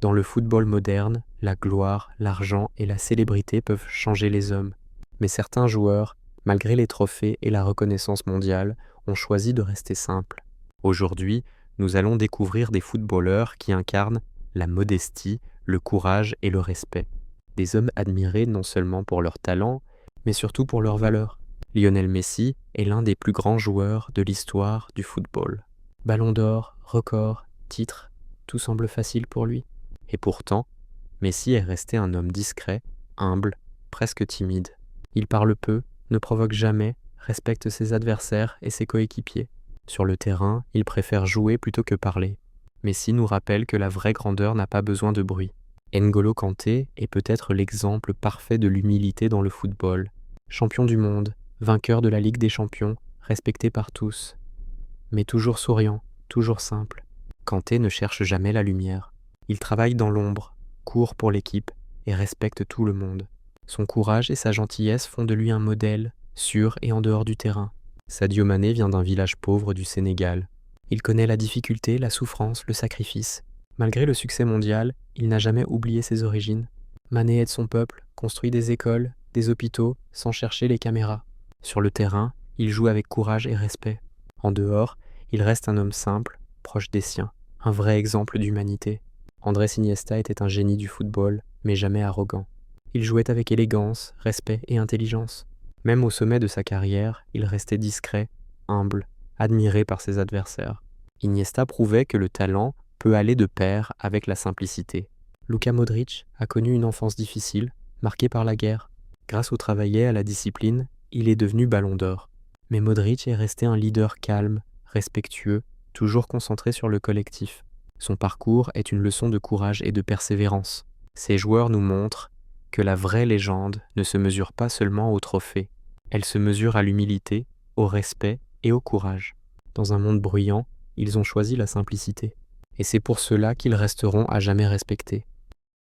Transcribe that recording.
Dans le football moderne, la gloire, l'argent et la célébrité peuvent changer les hommes. Mais certains joueurs, malgré les trophées et la reconnaissance mondiale, ont choisi de rester simples. Aujourd'hui, nous allons découvrir des footballeurs qui incarnent la modestie, le courage et le respect. Des hommes admirés non seulement pour leur talent, mais surtout pour leurs valeurs. Lionel Messi est l'un des plus grands joueurs de l'histoire du football. Ballon d'or, record, titre, tout semble facile pour lui. Et pourtant, Messi est resté un homme discret, humble, presque timide. Il parle peu, ne provoque jamais, respecte ses adversaires et ses coéquipiers. Sur le terrain, il préfère jouer plutôt que parler. Messi nous rappelle que la vraie grandeur n'a pas besoin de bruit. N'Golo Kanté est peut-être l'exemple parfait de l'humilité dans le football. Champion du monde, vainqueur de la Ligue des Champions, respecté par tous. Mais toujours souriant, toujours simple. Kanté ne cherche jamais la lumière. Il travaille dans l'ombre, court pour l'équipe et respecte tout le monde. Son courage et sa gentillesse font de lui un modèle, sur et en dehors du terrain. Sadio Mané vient d'un village pauvre du Sénégal. Il connaît la difficulté, la souffrance, le sacrifice. Malgré le succès mondial, il n'a jamais oublié ses origines. Mané aide son peuple, construit des écoles, des hôpitaux, sans chercher les caméras. Sur le terrain, il joue avec courage et respect. En dehors, il reste un homme simple, proche des siens, un vrai exemple d'humanité. Andrés Iniesta était un génie du football, mais jamais arrogant. Il jouait avec élégance, respect et intelligence. Même au sommet de sa carrière, il restait discret, humble, admiré par ses adversaires. Iniesta prouvait que le talent peut aller de pair avec la simplicité. Luka Modric a connu une enfance difficile, marquée par la guerre. Grâce au travail et à la discipline, il est devenu Ballon d'Or. Mais Modric est resté un leader calme, respectueux, toujours concentré sur le collectif. Son parcours est une leçon de courage et de persévérance. Ces joueurs nous montrent que la vraie légende ne se mesure pas seulement au trophée. Elle se mesure à l'humilité, au respect et au courage. Dans un monde bruyant, ils ont choisi la simplicité. Et c'est pour cela qu'ils resteront à jamais respectés.